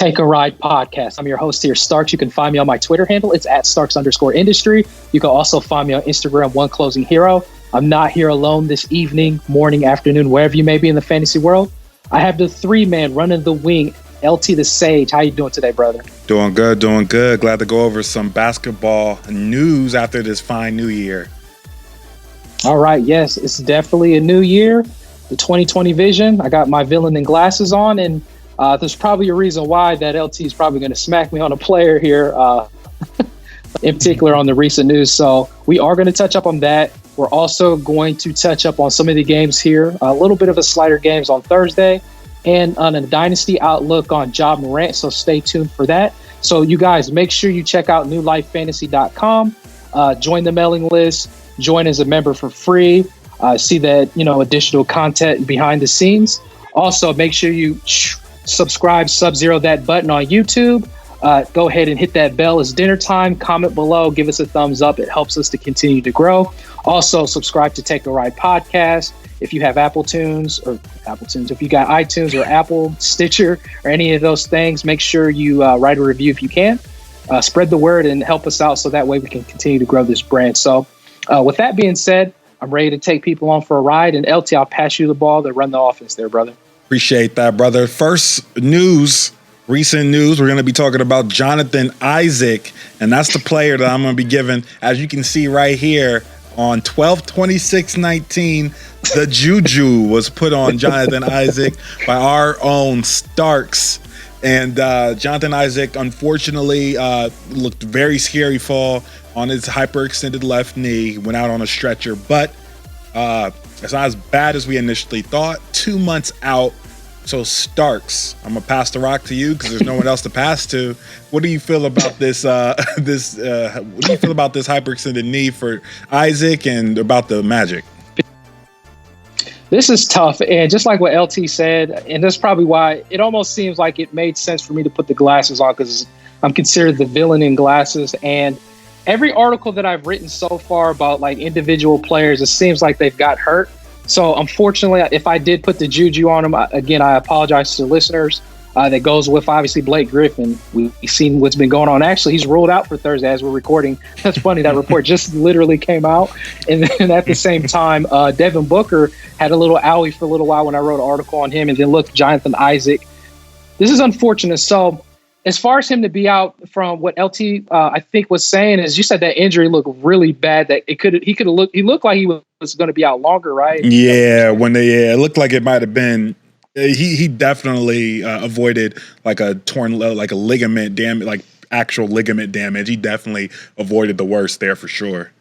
Take a Ride podcast. I'm your host here, Starks. You can find me on my Twitter handle. It's at Starks_industry. You can also find me on Instagram, One Closing Hero. I'm not here alone this evening, morning, afternoon, wherever you may be in the fantasy world. I have the three-man running the wing, LT the Sage. How you doing today, brother? Doing good, doing good. Glad to go over some basketball news after this fine new year. All right, yes, it's definitely a new year. The 2020 vision. I got my villain and glasses on, and there's probably a reason why that LT is probably going to smack me on a player here, in particular on the recent news. So we are going to touch up on that. We're also going to touch up on some of the games here, a little bit of a slider games on Thursday, and on a Dynasty outlook on Ja Morant. So stay tuned for that. So you guys, make sure you check out newlifefantasy.com, join the mailing list, join as a member for free, see that, additional content behind the scenes. Also, make sure you subscribe, Sub-Zero that button on YouTube. Go ahead and hit that bell. It's dinner time. Comment below. Give us a thumbs up. It helps us to continue to grow. Also, subscribe to Take a Ride podcast. If you have if you got iTunes or Apple, Stitcher, or any of those things, make sure you write a review if you can. Spread the word and help us out so that way we can continue to grow this brand. So with that being said, I'm ready to take people on for a ride. And LT, I'll pass you the ball to run the offense there, brother. Appreciate that, brother. First recent news, we're going to be talking about Jonathan Isaac, and that's the player that I'm going to be giving. As you can see right here on 12/26/19, the juju was put on Jonathan Isaac by our own Starks. And Jonathan Isaac, unfortunately, looked very scary fall on his hyperextended left knee. He went out on a stretcher, but it's not as bad as we initially thought. 2 months out. So Starks, I'm gonna pass the rock to you because there's no one else to pass to. What do you feel about this? What do you feel about this hyperextended knee for Isaac and about the Magic? This is tough, and just like what LT said, and that's probably why it almost seems like it made sense for me to put the glasses on, because I'm considered the villain in glasses. And every article that I've written so far about like individual players, it seems like they've got hurt. So unfortunately, if I did put the juju on him, again, I apologize to the listeners. That goes with obviously Blake Griffin. We've seen what's been going on. Actually, he's ruled out for Thursday as we're recording. That's funny. That report just literally came out. And then at the same time, Devin Booker had a little owie for a little while when I wrote an article on him. And then look, Jonathan Isaac. This is unfortunate. So as far as him to be out, from what LT I think was saying, is you said that injury looked really bad. That he looked like he was going to be out longer, right? Yeah, it looked like it might have been. He definitely avoided like a torn, like a ligament damage, like actual ligament damage. He definitely avoided the worst there for sure.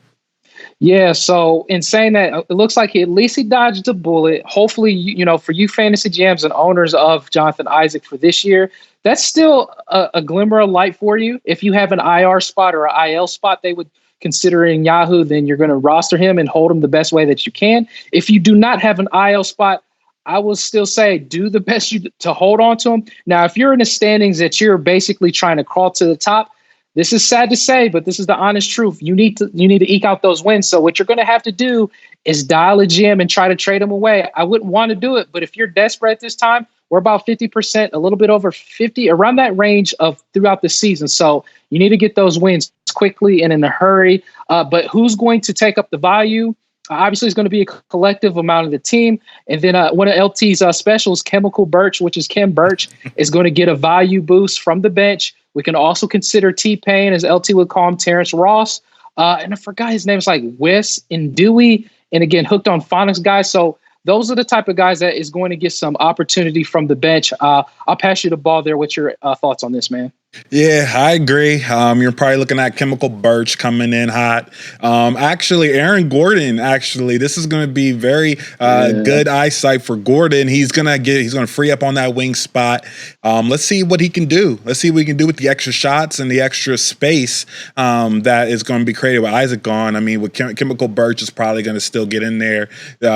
Yeah, so in saying that, it looks like at least he dodged a bullet. Hopefully, for you fantasy GMs and owners of Jonathan Isaac for this year, that's still a glimmer of light for you. If you have an IR spot or an IL spot, they would consider in Yahoo, then you're going to roster him and hold him the best way that you can. If you do not have an IL spot, I will still say do the best to hold on to him. Now, if you're in the standings that you're basically trying to crawl to the top, this is sad to say, but this is the honest truth. You need to eke out those wins. So what you're going to have to do is dial a GM and try to trade him away. I wouldn't want to do it, but if you're desperate at this time, we're about 50%, a little bit over 50, around that range of throughout the season. So you need to get those wins quickly and in a hurry. But who's going to take up the value? Obviously, it's going to be a collective amount of the team. And then one of LT's specials, Chemical Birch, which is Kim Birch, is going to get a value boost from the bench. We can also consider T-Pain, as LT would call him, Terrence Ross. And I forgot his name. It's like Wes and Dewey. And again, hooked on phonics guys. So those are the type of guys that is going to get some opportunity from the bench. I'll pass you the ball there. What's your thoughts on this, man? Yeah, I agree. You're probably looking at Chemical Birch coming in hot. Actually, Aaron Gordon. This is going to be very good eyesight for Gordon. He's going to free up on that wing spot. Let's see what he can do. Let's see what he can do with the extra shots and the extra space that is going to be created with Isaac gone. I mean, with Chemical Birch is probably going to still get in there,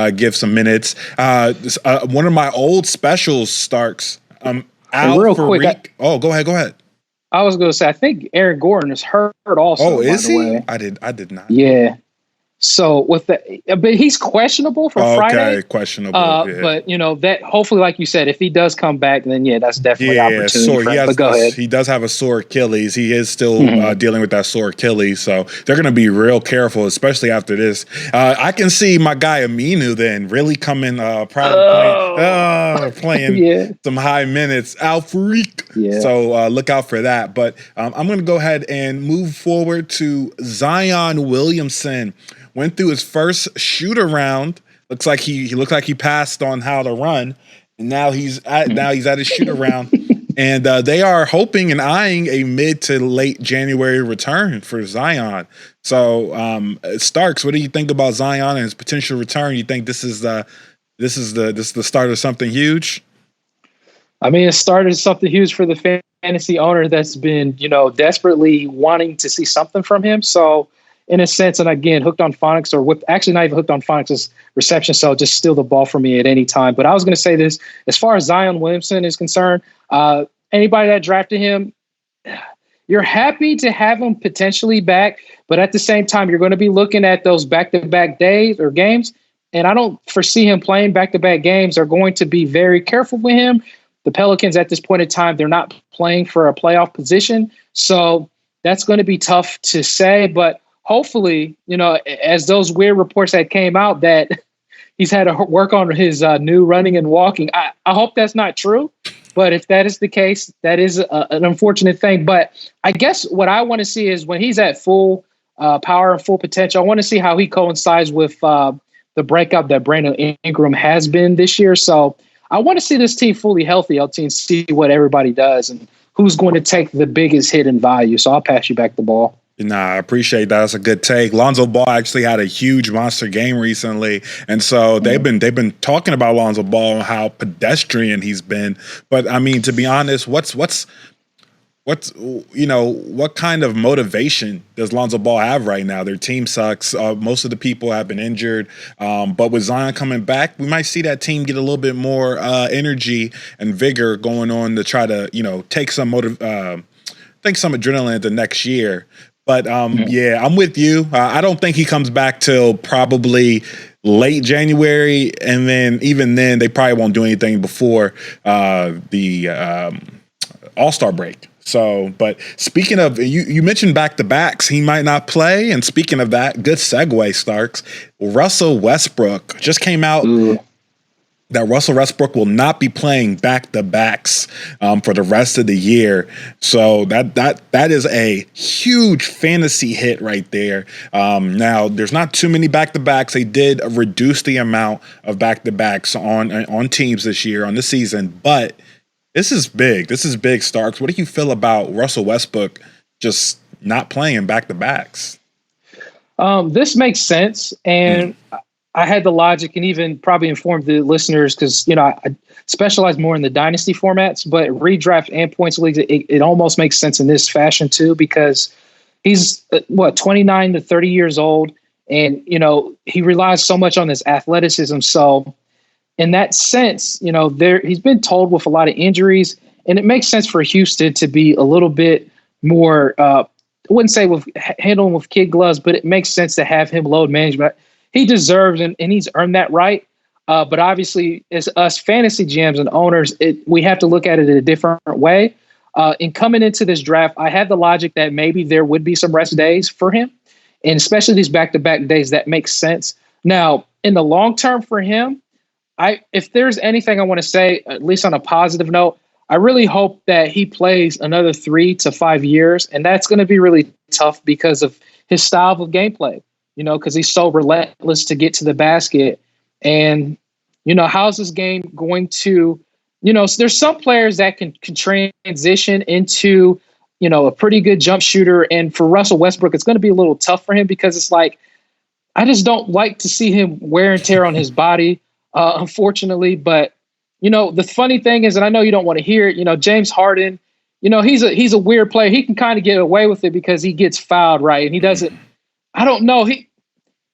give some minutes. One of my old specials, Starks. Out real for quick. Go ahead. I was going to say, I think Aaron Gordon is hurt also. Oh, is he? Way. I did not. Yeah. So with the, but he's questionable for Friday. Okay, questionable. Yeah. But that hopefully, like you said, if he does come back, then that's definitely opportunity for him. But go ahead. He does have a sore Achilles. He is still dealing with that sore Achilles, so they're going to be real careful, especially after this. I can see my guy Aminu then really coming, probably playing some high minutes. Al Freak. Yeah. So look out for that. But I'm going to go ahead and move forward to Zion Williamson. Went through his first shoot around. Looks like he looked like he passed on how to run, and now he's at his shoot around, and they are hoping and eyeing a mid to late January return for Zion. So Starks, what do you think about Zion and his potential return? You think this is the start of something huge? I mean, it started something huge for the fantasy owner that's been desperately wanting to see something from him. So, in a sense, and again, hooked on phonics, or actually not even hooked on phonics' reception, so just steal the ball from me at any time. But I was going to say this, as far as Zion Williamson is concerned, anybody that drafted him, you're happy to have him potentially back, but at the same time, you're going to be looking at those back-to-back days or games, and I don't foresee him playing back-to-back games. They're going to be very careful with him. The Pelicans at this point in time, they're not playing for a playoff position, so that's going to be tough to say, but hopefully, as those weird reports that came out that he's had to work on his new running and walking, I hope that's not true. But if that is the case, that is an unfortunate thing. But I guess what I want to see is when he's at full power and full potential, I want to see how he coincides with the breakup that Brandon Ingram has been this year. So I want to see this team fully healthy, LT, and see what everybody does and who's going to take the biggest hit in value. So I'll pass you back the ball. Nah, I appreciate that. That's a good take. Lonzo Ball actually had a huge monster game recently, and so they've been talking about Lonzo Ball and how pedestrian he's been. But I mean, to be honest, what kind of motivation does Lonzo Ball have right now? Their team sucks. Most of the people have been injured, but with Zion coming back, we might see that team get a little bit more energy and vigor going on to try to take some some adrenaline into next year. But yeah, I'm with you. I don't think he comes back till probably late January, and then even then, they probably won't do anything before the All-Star break. So, but speaking of, you mentioned back-to-backs, he might not play. And speaking of that, good segue, Starks. Russell Westbrook just came out. That Russell Westbrook will not be playing back-to-backs for the rest of the year. So that is a huge fantasy hit right there. Now, there's not too many back-to-backs. They did reduce the amount of back-to-backs on teams this year, on the season. But this is big. This is big, Starks. What do you feel about Russell Westbrook just not playing back-to-backs? This makes sense. And I had the logic and even probably informed the listeners because, I specialize more in the Dynasty formats, but redraft and points leagues, it almost makes sense in this fashion too, because he's 29 to 30 years old, and, he relies so much on his athleticism. So in that sense, he's been told with a lot of injuries, and it makes sense for Houston to be a little bit more, I wouldn't say with handling with kid gloves, but it makes sense to have him load management. He deserves and he's earned that right. But obviously, as us fantasy GMs and owners, we have to look at it in a different way. In coming into this draft, I had the logic that maybe there would be some rest days for him, and especially these back-to-back days, that makes sense. Now, in the long term for him, if there's anything I want to say, at least on a positive note, I really hope that he plays another 3 to 5 years, and that's going to be really tough because of his style of gameplay. Because he's so relentless to get to the basket. And, how's this game going to, there's some players that can transition into, a pretty good jump shooter. And for Russell Westbrook, it's going to be a little tough for him because it's like, I just don't like to see him wear and tear on his body, unfortunately. But, the funny thing is, and I know you don't want to hear it, James Harden, he's a weird player. He can kind of get away with it because he gets fouled, right? And he doesn't. I don't know.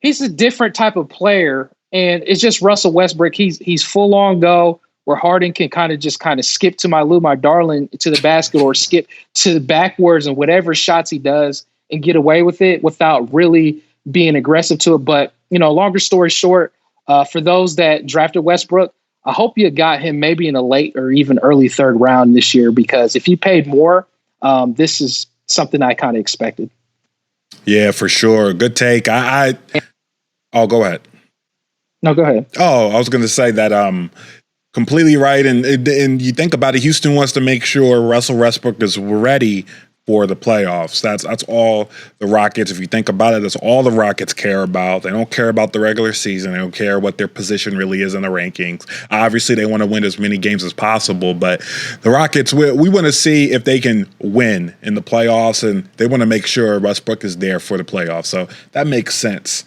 He's a different type of player, and it's just Russell Westbrook. He's full on go, where Harden can kind of skip to my darling to the basket, or skip to the backwards and whatever shots he does and get away with it without really being aggressive to it. But, longer story short, for those that drafted Westbrook, I hope you got him maybe in a late or even early third round this year, because if you paid more, this is something I kind of expected. Yeah, for sure. Good take. Oh, go ahead. No, go ahead. Oh, I was going to say that completely right. And you think about it, Houston wants to make sure Russell Westbrook is ready for the playoffs. That's all the Rockets, if you think about it, that's all the Rockets care about. They don't care about the regular season. They don't care what their position really is in the rankings. Obviously, they want to win as many games as possible, but the Rockets, we want to see if they can win in the playoffs, and they want to make sure Westbrook is there for the playoffs. So that makes sense.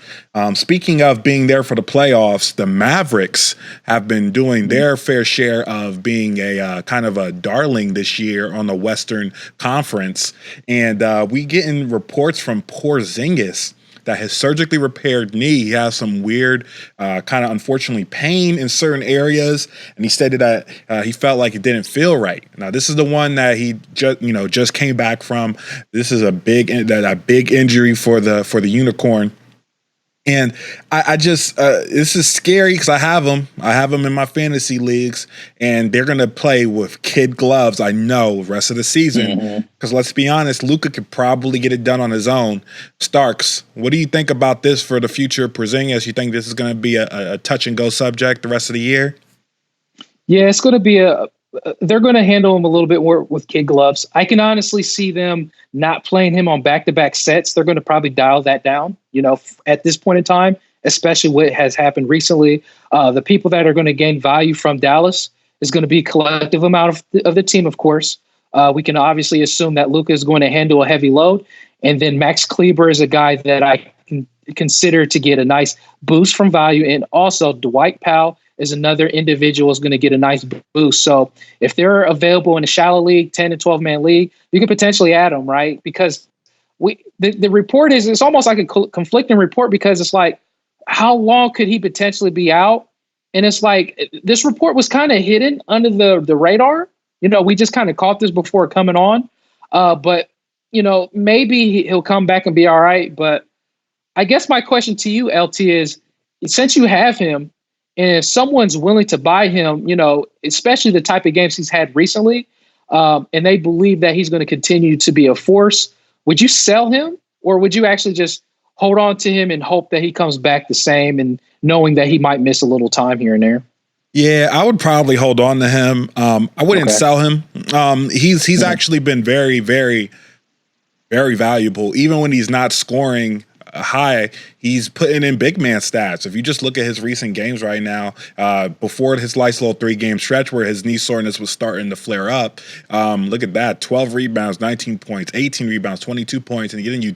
Speaking of being there for the playoffs, the Mavericks have been doing their fair share of being a kind of a darling this year on the Western Conference. And we getting reports from Porzingis that his surgically repaired knee, he has some weird kind of unfortunately pain in certain areas, and he stated that he felt like it didn't feel right. Now this is the one that he just came back from. This is a big injury for the Unicorn. And I just this is scary because I have them in my fantasy leagues, and they're gonna play with kid gloves. I know the rest of the season, because let's be honest, Luka could probably get it done on his own. Starks, what do you think about this for the future of Porzingis? You think this is gonna be a touch and go subject the rest of the year? Yeah, it's gonna be they're going to handle him a little bit more with kid gloves. I can honestly see them not playing him on back-to-back sets. They're going to probably dial that down, at this point in time, especially what has happened recently. The people that are going to gain value from Dallas is going to be collective amount of the team, of course. We can obviously assume that Luka is going to handle a heavy load. And then Max Kleber is a guy that I can consider to get a nice boost from value. And also Dwight Powell is another individual is going to get a nice boost. So if they're available in a shallow league, 10 to 12 man league, you can potentially add them, right? Because the report it's almost like a conflicting report, because it's like, how long could he potentially be out? And it's like, this report was kind of hidden under the radar. We just kind of caught this before coming on. But maybe he'll come back and be all right. But I guess my question to you, LT, is since you have him, and if someone's willing to buy him, especially the type of games he's had recently, and they believe that he's going to continue to be a force, would you sell him, or would you actually just hold on to him and hope that he comes back the same, and knowing that he might miss a little time here and there? Yeah, I would probably hold on to him. I wouldn't sell him. He's actually been very, very, very valuable, even when he's not scoring high. He's putting in big man stats. If you just look at his recent games right now, before his nice little 3-game stretch where his knee soreness was starting to flare up, look at that: 12 rebounds, 19 points, 18 rebounds, 22 points, and getting you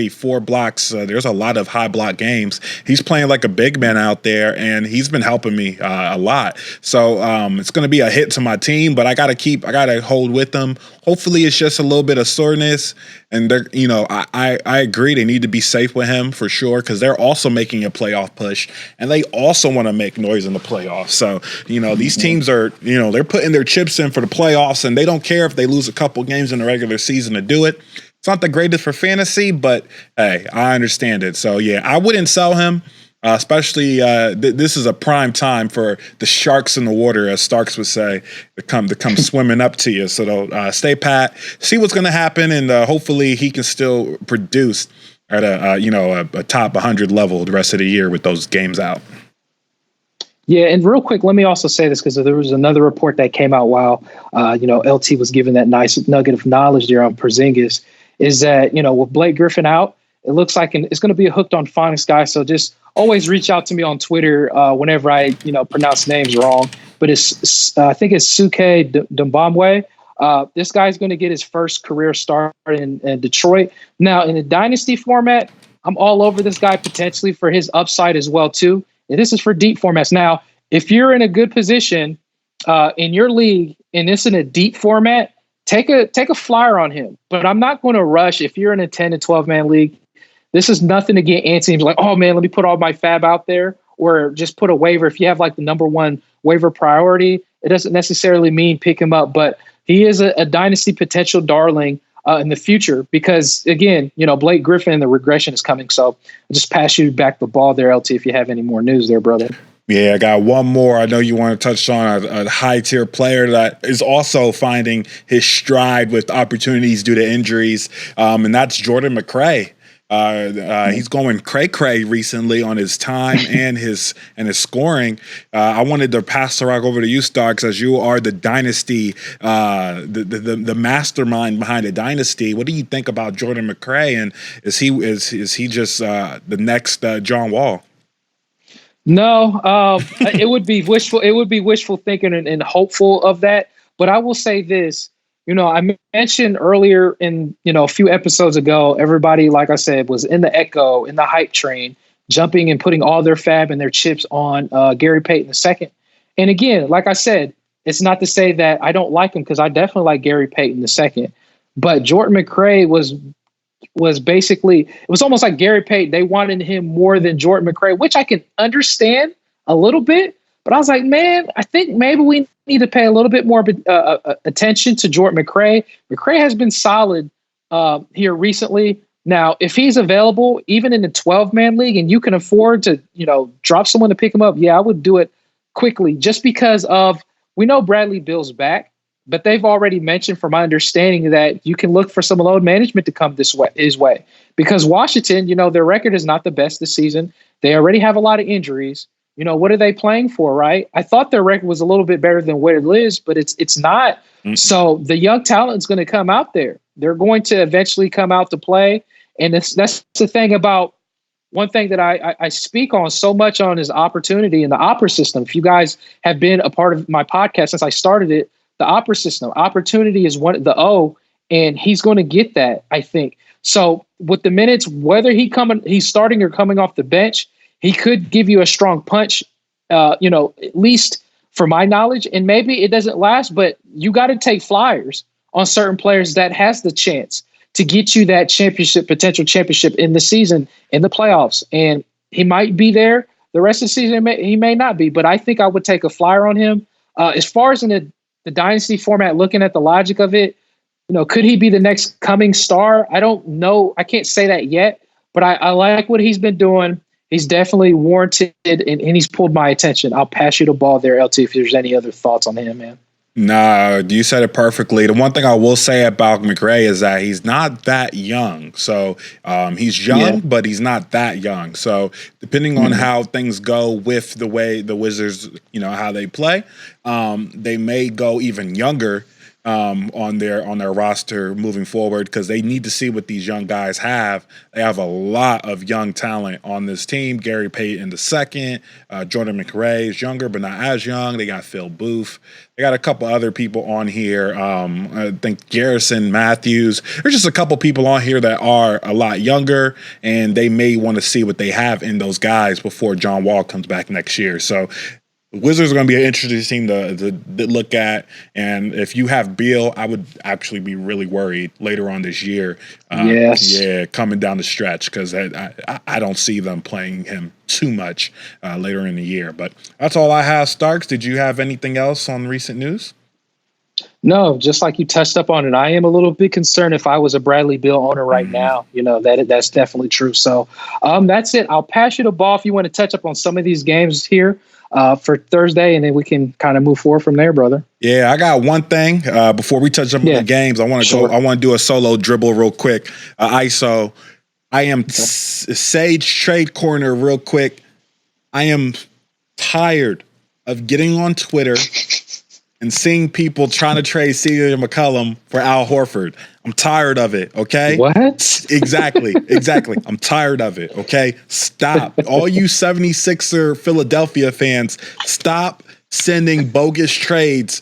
4 blocks. There's a lot of high block games. He's playing like a big man out there, and he's been helping me a lot. So it's going to be a hit to my team, but I got to hold with them. Hopefully it's just a little bit of soreness, and they're, I agree, they need to be safe with him for sure, because they're also making a playoff push, and they also want to make noise in the playoffs. So, these teams are, they're putting their chips in for the playoffs, and they don't care if they lose a couple games in the regular season to do it. It's not the greatest for fantasy, but hey, I understand it. So yeah, I wouldn't sell him, especially this is a prime time for the sharks in the water, as Starks would say, to come swimming up to you. So stay pat, see what's going to happen, and hopefully he can still produce at a top 100 level the rest of the year with those games out. Yeah, and real quick, let me also say this, because there was another report that came out while LT was giving that nice nugget of knowledge there on Porzingis, is that, with Blake Griffin out, it looks like it's going to be a hooked on phonics guy. So just always reach out to me on Twitter whenever I, pronounce names wrong. But I think it's Suke Dumbamwe. This guy's going to get his first career start in Detroit. Now, in the Dynasty format, I'm all over this guy potentially for his upside as well, too. And this is for deep formats. Now, if you're in a good position in your league, and it's in a deep format, take a flyer on him. But I'm not going to rush. If you're in a 10 to 12 man league, this is nothing to get antsy. Like, oh man, let me put all my fab out there, or just put a waiver. If you have like the number one waiver priority, it doesn't necessarily mean pick him up, but he is a dynasty potential darling. in the future because, again, Blake Griffin, the regression is coming. So I'll just pass you back the ball there, LT, if you have any more news there, brother. Yeah, I got one more. I know you want to touch on a high-tier player that is also finding his stride with opportunities due to injuries, and that's Jordan McRae. He's going cray-cray recently on his time and his scoring. I wanted to pass the rock over to you, Starks, as you are the Dynasty, the mastermind behind the Dynasty. What do you think about Jordan McRae, and is he just the next John Wall? No, it would be wishful. It would be wishful thinking and hopeful of that. But I will say this. I mentioned earlier in, a few episodes ago, everybody, like I said, was in the echo, in the hype train, jumping and putting all their fab and their chips on Gary Payton II. And again, like I said, it's not to say that I don't like him because I definitely like Gary Payton II. But Jordan McRae was basically, it was almost like Gary Payton. They wanted him more than Jordan McRae, which I can understand a little bit. But I was like, man, I think maybe we need to pay a little bit more attention to Jordan McRae. McRae has been solid here recently. Now, if he's available, even in the 12-man league, and you can afford to, drop someone to pick him up, yeah, I would do it quickly just because of, we know Bradley Beal's back, but they've already mentioned, from my understanding, that you can look for some load management to come his way. Because Washington, their record is not the best this season. They already have a lot of injuries. What are they playing for, right? I thought their record was a little bit better than what it is, but it's not. Mm-hmm. So the young talent is going to come out there. They're going to eventually come out to play. And that's the thing about one thing that I speak on so much on is opportunity in the opera system. If you guys have been a part of my podcast since I started it, the opera system, opportunity is the O, and he's going to get that, I think. So with the minutes, whether he's starting or coming off the bench, he could give you a strong punch, at least for my knowledge. And maybe it doesn't last, but you got to take flyers on certain players that has the chance to get you that potential championship in the season, in the playoffs. And he might be there the rest of the season. He may not be, but I think I would take a flyer on him. As far as in the Dynasty format, looking at the logic of it, could he be the next coming star? I don't know. I can't say that yet, but I like what he's been doing. He's definitely warranted, and he's pulled my attention. I'll pass you the ball there, LT, if there's any other thoughts on him, man. Nah, you said it perfectly. The one thing I will say about McRae is that he's not that young. So he's young, but he's not that young. So depending on how things go with the way the Wizards, how they play, they may go even younger on their roster moving forward, because they need to see what these young guys have. They have a lot of young talent on this team. Gary Payton II, Jordan McRae is younger but not as young. They got Phil Booth. They got a couple other people on here. I think Garrison Matthews. There's just a couple people on here that are a lot younger, and they may want to see what they have in those guys before John Wall comes back next year. So the Wizards are going to be an interesting team to look at. And if you have Beal, I would actually be really worried later on this year. Coming down the stretch, because I don't see them playing him too much later in the year. But that's all I have, Starks. Did you have anything else on recent news? No, just like you touched up on it, I am a little bit concerned if I was a Bradley Beal owner right now. That's definitely true. So that's it. I'll pass you the ball if you want to touch up on some of these games here for Thursday, and then we can kind of move forward from there, brother. Yeah, I got one thing before we touch up on the games. I want to go. I want to do a solo dribble real quick. ISO. I am Sage Trade Corner real quick. I am tired of getting on Twitter and seeing people trying to trade CJ McCollum for Al Horford. I'm tired of it, okay? What? Exactly. I'm tired of it, okay? Stop. All you 76er Philadelphia fans, stop sending bogus trades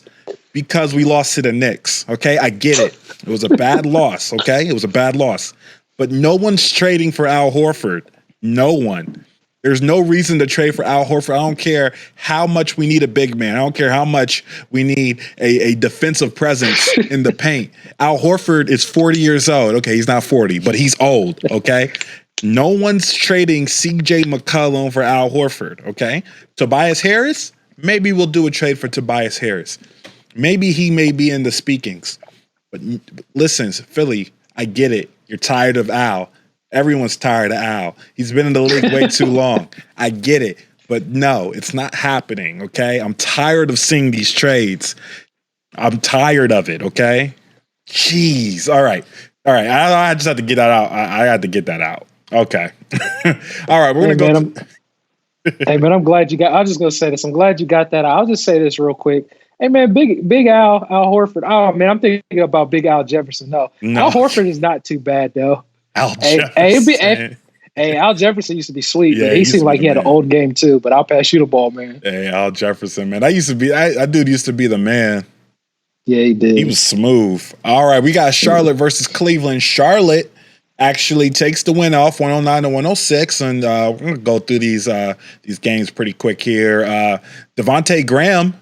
because we lost to the Knicks, okay? I get it. It was a bad loss, okay? It was a bad loss. But no one's trading for Al Horford. No one. There's no reason to trade for Al Horford. I don't care how much we need a big man. I don't care how much we need a defensive presence in the paint. Al Horford is 40 years old. Okay, he's not 40, but he's old, okay? No one's trading CJ McCollum for Al Horford, okay? Tobias Harris, maybe we'll do a trade for Tobias Harris. Maybe he may be in the speakings. But listen, Philly, I get it. You're tired of Al. Everyone's tired of Al. He's been in the league way too long. I get it. But no, it's not happening, okay? I'm tired of seeing these trades. I'm tired of it, okay? Jeez. All right. I just have to get that out. I had to get that out. Okay. All right. We're going to go. Hey, man, I'm glad you got – I was just going to say this. I'm glad you got that out. I'll just say this real quick. Hey, man, Big Al Horford. Oh, man, I'm thinking about Big Al Jefferson. No. Al Horford is not too bad, though. Al Jefferson. Hey, Al Jefferson used to be sweet, Yeah, man. He seemed like he had an old game too, but I'll pass you the ball, man. Hey, Al Jefferson, man. That dude used to be the man. Yeah, he did. He was smooth. All right, we got Charlotte versus Cleveland. Charlotte actually takes the win off 109 to 106, and we're going to go through these games pretty quick here. Devontae Graham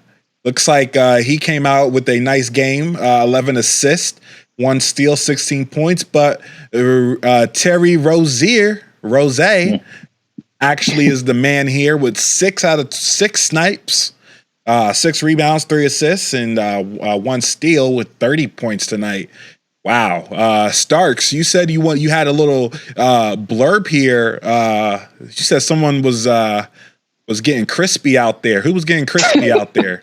looks like he came out with a nice game, 11 assists, 1 steal, 16 points, but Terry Rose actually is the man here with 6 out of 6 snipes, 6 rebounds, 3 assists, and 1 steal with 30 points tonight. Wow. Starks, you said you had a little blurb here. You said someone was getting crispy out there. Who was getting crispy out there?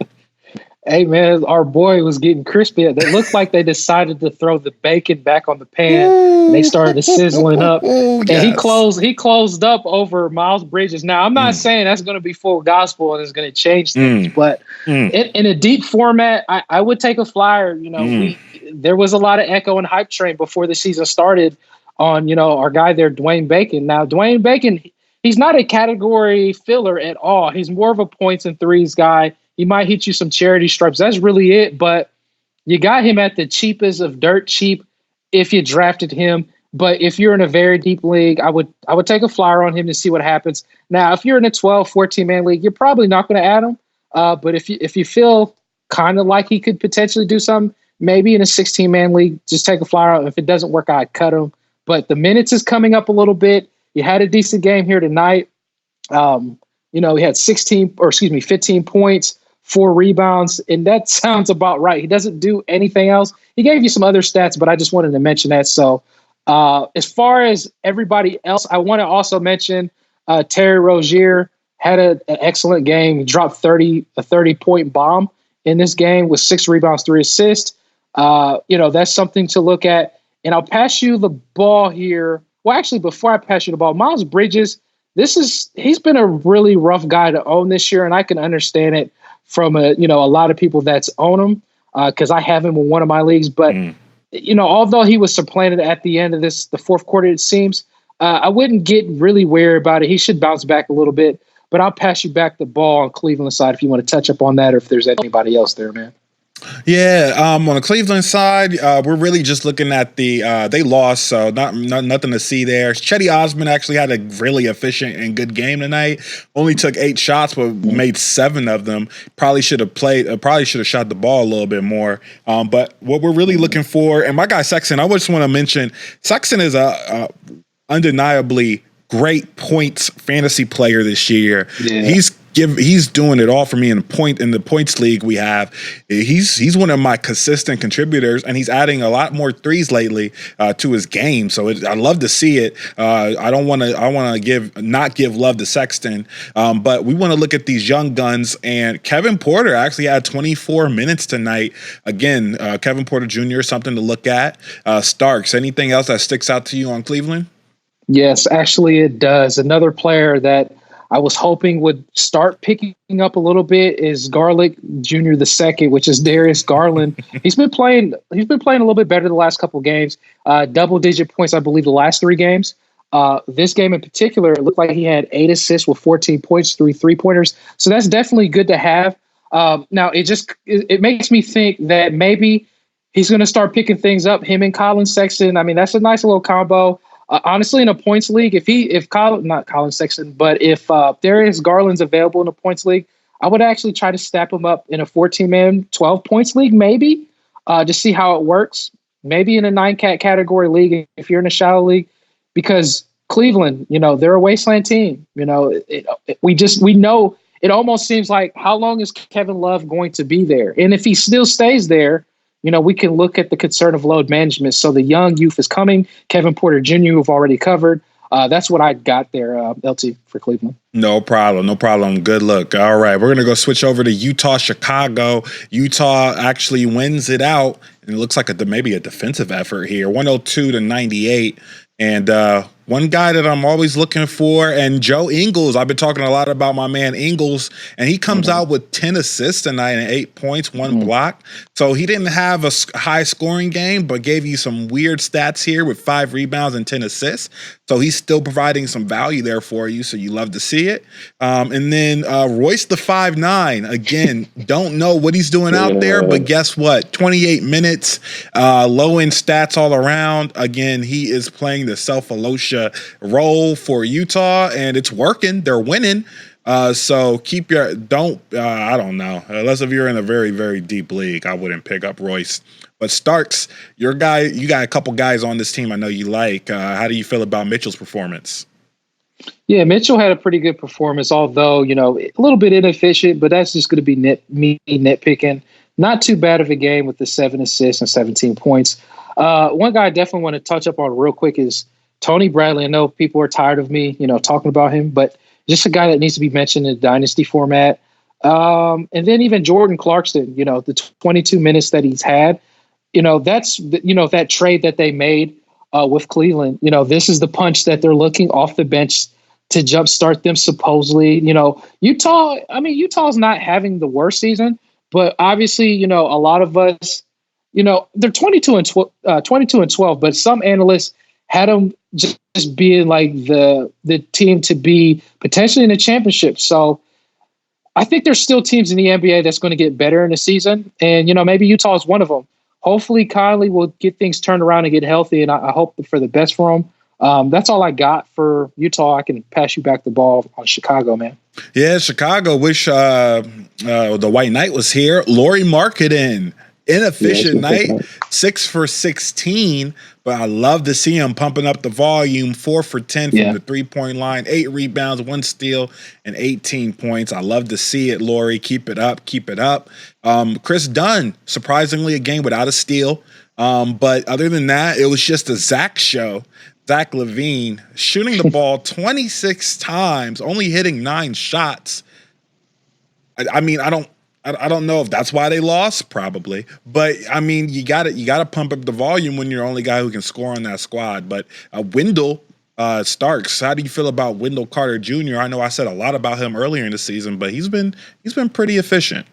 Hey, man, our boy was getting crispy. It looked like they decided to throw the bacon back on the pan, and they started sizzling up. Yes. And he closed up over Miles Bridges. Now, I'm not saying that's going to be full gospel and it's going to change things, but in a deep format, I would take a flyer. You know, there was a lot of echo and hype train before the season started on, you know, our guy there, Dwayne Bacon. Now, Dwayne Bacon, he's not a category filler at all. He's more of a points and threes guy. He might hit you some charity stripes. That's really it. But you got him at the cheapest of dirt cheap if you drafted him. But if you're in a very deep league, I would take a flyer on him to see what happens. Now, if you're in a 12, 14-man league, you're probably not going to add him. But if you feel kind of like he could potentially do something, maybe in a 16-man league, just take a flyer out. If it doesn't work out, cut him. But the minutes is coming up a little bit. You had a decent game here tonight. You know, he had 15 points. 4 rebounds, and that sounds about right. He doesn't do anything else. He gave you some other stats, but I just wanted to mention that. So as far as everybody else, I want to also mention Terry Rozier had an excellent game. He dropped a 30-point bomb in this game with 6 rebounds, 3 assists. You know, that's something to look at. And I'll pass you the ball here. Well, actually, before I pass you the ball, Miles Bridges, he's been a really rough guy to own this year, and I can understand it from a lot of people that's own him because I have him in one of my leagues. But you know, although he was supplanted at the end of the fourth quarter, it seems I wouldn't get really wary about it. He should bounce back a little bit. But I'll pass you back the ball on Cleveland side if you want to touch up on that, or if there's anybody else there, man. Yeah, on the Cleveland side, we're really just looking at they lost, so nothing to see there. Chetty Osman actually had a really efficient and good game tonight. Only took 8 shots, but made 7 of them. Probably should have shot the ball a little bit more. But what we're really looking for, and my guy Sexton, I just want to mention, Sexton is a undeniably great points fantasy player this year. Yeah. He's doing it all for me in the points league we have. He's one of my consistent contributors, and he's adding a lot more threes lately to his game. So I love to see it. I want to not give love to Sexton, but we want to look at these young guns. And Kevin Porter actually had 24 minutes tonight. Again, Kevin Porter Jr. something to look at. Starks, anything else that sticks out to you on Cleveland? Yes, actually it does. Another player that I was hoping would start picking up a little bit is Garlick Jr. II, which is Darius Garland. He's been playing a little bit better the last couple of games. Double-digit points, I believe, the last 3 games. This game in particular, it looked like he had 8 assists with 14 points, 3 3-pointers. So that's definitely good to have. Now it makes me think that maybe he's going to start picking things up. Him and Colin Sexton. I mean, that's a nice little combo. Honestly, in a points league, if Darius Garland's available in a points league, I would actually try to step him up in a 14-man, 12 points league, maybe, to see how it works. Maybe in a 9-cat category league if you're in a shallow league, because Cleveland, they're a wasteland team. We know it almost seems like how long is Kevin Love going to be there? And if he still stays there, we can look at the concern of load management. So the young youth is coming. Kevin Porter Jr., we've already covered. That's what I got there, LT, for Cleveland. No problem. No problem. Good look. All right. We're going to go switch over to Utah, Chicago. Utah actually wins it out. And it looks like maybe a defensive effort here, 102-98. And one guy that I'm always looking for, and Joe Ingles, I've been talking a lot about my man Ingles, and he comes out with 10 assists tonight and 8 points, 1 block. So he didn't have a high scoring game, but gave you some weird stats here with 5 rebounds and 10 assists. So he's still providing some value there for you. So you love to see it. And then Royce the 5'9", again, don't know what he's doing out there, but guess what? 28 minutes, low end stats all around. Again, he is playing the Self-Alosha role for Utah, and it's working. They're winning. So keep I don't know. Unless if you're in a very, very deep league, I wouldn't pick up Royce. But Starks, your guy, you got a couple guys on this team I know you like. How do you feel about Mitchell's performance? Yeah, Mitchell had a pretty good performance, although, a little bit inefficient, but that's just going to be me nitpicking. Not too bad of a game with the 7 assists and 17 points. One guy I definitely want to touch up on real quick is Tony Bradley. I know people are tired of me, talking about him, but just a guy that needs to be mentioned in the Dynasty format. And then even Jordan Clarkson, the 22 minutes that he's had, that's, that trade that they made with Cleveland. This is the punch that they're looking off the bench to jumpstart them supposedly. Utah's not having the worst season, but obviously, a lot of us, they're 22 and 12, but some analysts had them just being like the team to be potentially in a championship. So I think there's still teams in the NBA that's going to get better in the season. And, maybe Utah is one of them. Hopefully Conley will get things turned around and get healthy. And I hope for the best for him. That's all I got for Utah. I can pass you back the ball on Chicago, man. Yeah, Chicago. Wish the White Knight was here. Lauri Markkanen. Inefficient night, 6 for 16, but I love to see him pumping up the volume. 4 for 10 from the 3-point line, 8 rebounds, 1 steal, and 18 points. I love to see it, Lauri. Keep it up, keep it up. Chris Dunn, surprisingly, a game without a steal. But other than that, it was just a Zach show. Zach LaVine shooting the ball 26 times, only hitting 9 shots. I don't know if that's why they lost, probably. But you got to pump up the volume when you're the only guy who can score on that squad. But Wendell Starks, how do you feel about Wendell Carter Jr.? I know I said a lot about him earlier in the season, but he's been pretty efficient.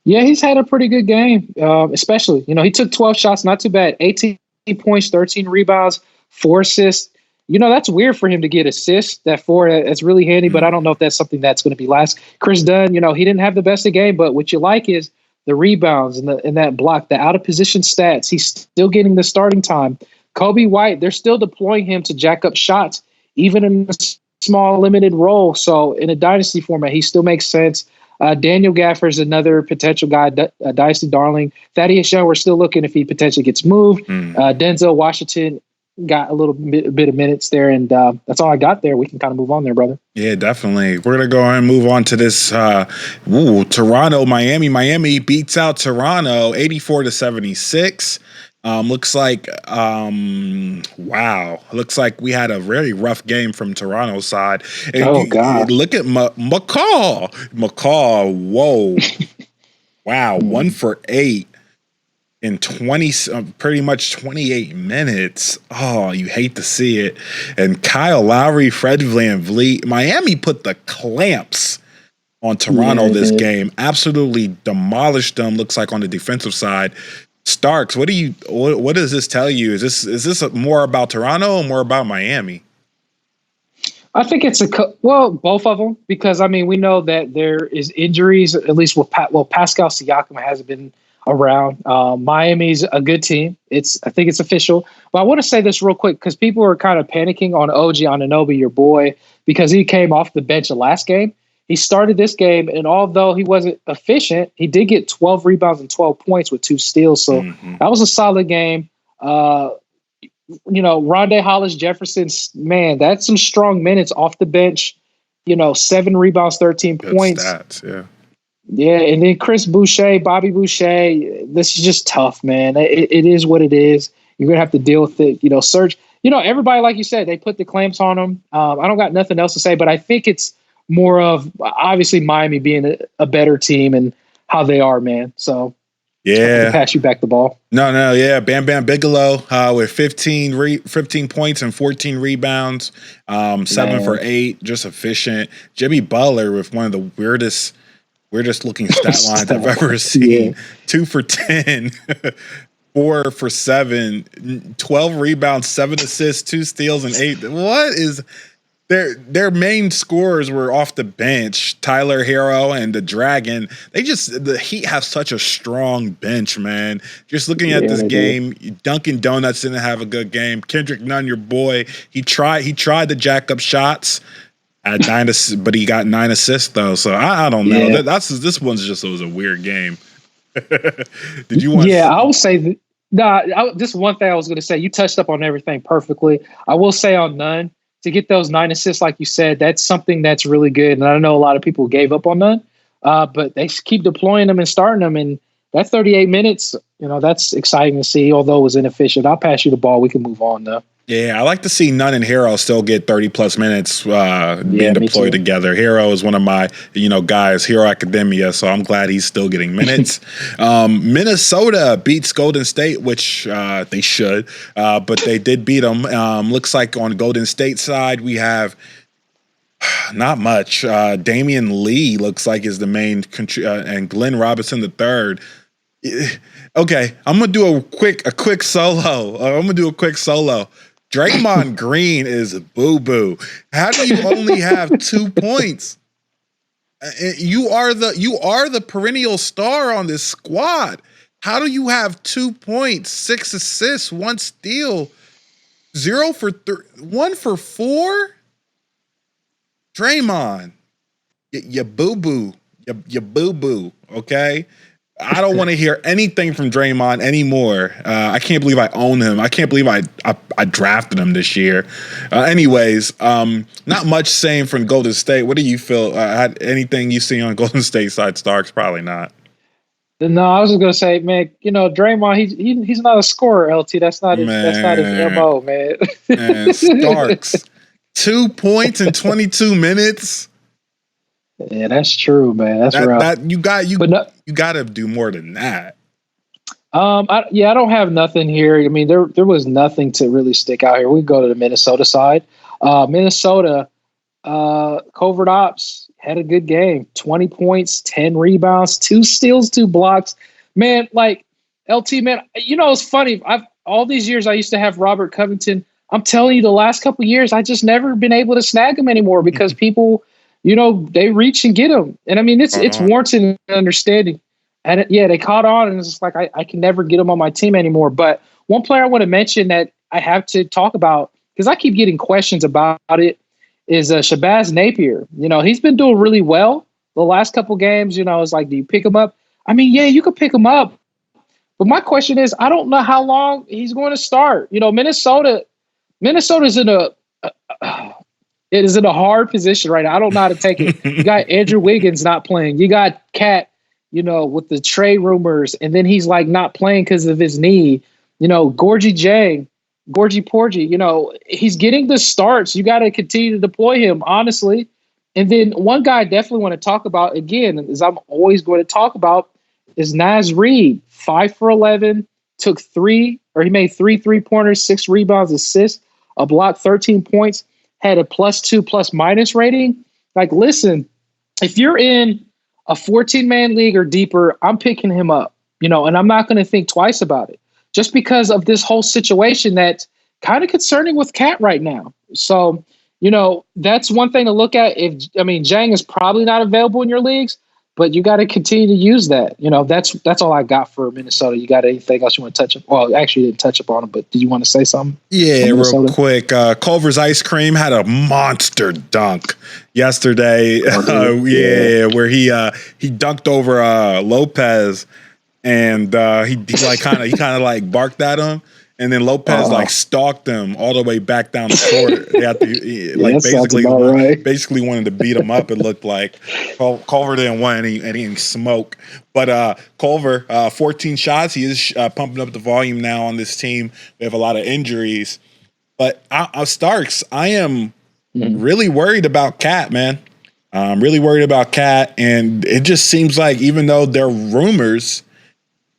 Yeah, he's had a pretty good game, especially he took 12 shots, not too bad, 18 points, 13 rebounds, 4 assists. That's weird for him to get assists. That 4, that's really handy, but I don't know if that's something that's going to be last. Chris Dunn, he didn't have the best of game, but what you like is the rebounds and that block, the out of position stats. He's still getting the starting time. Kobe White, they're still deploying him to jack up shots, even in a small limited role. So in a dynasty format, he still makes sense. Daniel Gaffer is another potential guy, dynasty darling. Thaddeus Young, we're still looking if he potentially gets moved. Denzel Washington got a little bit of minutes there, and that's all I got there. We can kind of move on there, brother. Yeah, definitely. We're gonna go ahead and move on to this. Toronto, Miami. Miami beats out Toronto 84-76. Looks like Looks like we had a very rough game from Toronto's side. And God! Look at McCall. Whoa! Wow, 1 for 8. In pretty much 28 minutes. Oh, you hate to see it. And Kyle Lowry, Fred VanVleet. Miami put the clamps on Toronto this game. Absolutely demolished them, looks like, on the defensive side. Starks, what does this tell you? Is this more about Toronto or more about Miami? I think it's both of them, because we know that there is injuries, at least with Pascal Siakam hasn't been around. Miami's a good team. I think it's official. But I want to say this real quick, because people are kind of panicking on OG Anunoby, your boy, because he came off the bench the last game. He started this game, and although he wasn't efficient, he did get 12 rebounds and 12 points with 2 steals. So that was a solid game. Rondé Hollis Jefferson, man, that's some strong minutes off the bench. 7 rebounds, 13 Good points. stats, yeah. Yeah, and then Bobby Boucher. This is just tough, man. It is what it is. You're gonna have to deal with it. Search. Everybody, like you said, they put the clamps on them. I don't got nothing else to say, but I think it's more of obviously Miami being a better team and how they are, man. So yeah, pass you back the ball. No, yeah. Bam Bam Bigelow with 15 points and 14 rebounds, 7 for 8, just efficient. Jimmy Butler with one of the weirdest looking stat lines I've ever seen. Yeah. 2 for 10, 4 for 7, 12 rebounds, 7 assists, 2 steals, and 8. What is their main scorers were off the bench, Tyler Hero and the Dragon. The Heat have such a strong bench, man. Just looking at this game, Dunkin' Donuts didn't have a good game. Kendrick Nunn, your boy, he tried to jack up shots at 9 assists, but he got 9 assists though. So I don't know. Yeah. This one's just was a weird game. Did you want? Yeah, I will say that. This one thing I was going to say. You touched up on everything perfectly. I will say on Nunn, to get those 9 assists, like you said, that's something that's really good. And I know a lot of people gave up on Nunn, but they keep deploying them and starting them. And that 38 minutes, that's exciting to see, although it was inefficient. I'll pass you the ball. We can move on, though. Yeah, I like to see Nunn and Hero still get 30-plus minutes being deployed together. Hero is one of my, guys, Hero Academia, so I'm glad he's still getting minutes. Minnesota beats Golden State, which they should, but they did beat them. Looks like on Golden State side, we have not much. Damian Lee looks like is the main and Glenn Robinson III. Okay, I'm gonna do a quick solo. Draymond Green is boo-boo. How do you only have 2 points? You are the perennial star on this squad. How do you have 2 points, 6 assists, 1 steal, 0 for 1 for 4? Draymond, you boo-boo. You boo-boo, okay? I don't want to hear anything from Draymond anymore. I can't believe I own him. I can't believe I drafted him this year. Anyways, not much saying from Golden State. What do you feel? Anything you see on Golden State side, Starks? Probably not. No, I was just gonna say, man. Draymond, he's not a scorer. LT, that's not his MO, man. Man, Starks, 2 points in 22 minutes. Yeah, that's true, man. That's rough. You got to do more than that. I don't have nothing here. I mean, there was nothing to really stick out here. We go to the Minnesota side. Minnesota, covert ops had a good game. 20 points, 10 rebounds, 2 steals, 2 blocks. Man, like LT, man, it's funny. All these years I used to have Robert Covington. I'm telling you, the last couple of years I just never been able to snag him anymore because people. They reach and get him. And I mean, it's warranted understanding. And they caught on, and it's just like, I can never get him on my team anymore. But one player I want to mention that I have to talk about, because I keep getting questions about it, is Shabazz Napier. He's been doing really well the last couple games. It's like, do you pick him up? I mean, yeah, you could pick him up. But my question is, I don't know how long he's going to start. Minnesota's in it is in a hard position right now. I don't know how to take it. You got Andrew Wiggins not playing. You got Cat, with the trade rumors, and then he's like not playing because of his knee. Gorgie Porgy, he's getting the starts. You got to continue to deploy him, honestly. And then one guy I definitely want to talk about, again, as I'm always going to talk about, is Naz Reid. 5 for 11, he made 3 3-pointers, 6 rebounds, assists, a block, 13 points. Had a +2 ± rating. Like, listen, if you're in a 14-man league or deeper, I'm picking him up, and I'm not going to think twice about it just because of this whole situation that's kind of concerning with Cat right now. So, that's one thing to look at. Jang is probably not available in your leagues, but you got to continue to use that. That's all I got for Minnesota. You got anything else you want to touch up? Well, actually, you didn't touch up on it, but did you want to say something? Yeah, real quick. Culver's Ice Cream had a monster dunk yesterday. Where he dunked over Lopez, and he kind of barked at him. and then Lopez like stalked him all the way back down the court. They had to like basically wanted to beat him up. It looked like Culver didn't want any smoke, but Culver 14 shots. He is pumping up the volume now on this team. We have a lot of injuries, but Starks, I am really worried about Cat, man. I'm really worried about Cat, and it just seems like even though they're rumors.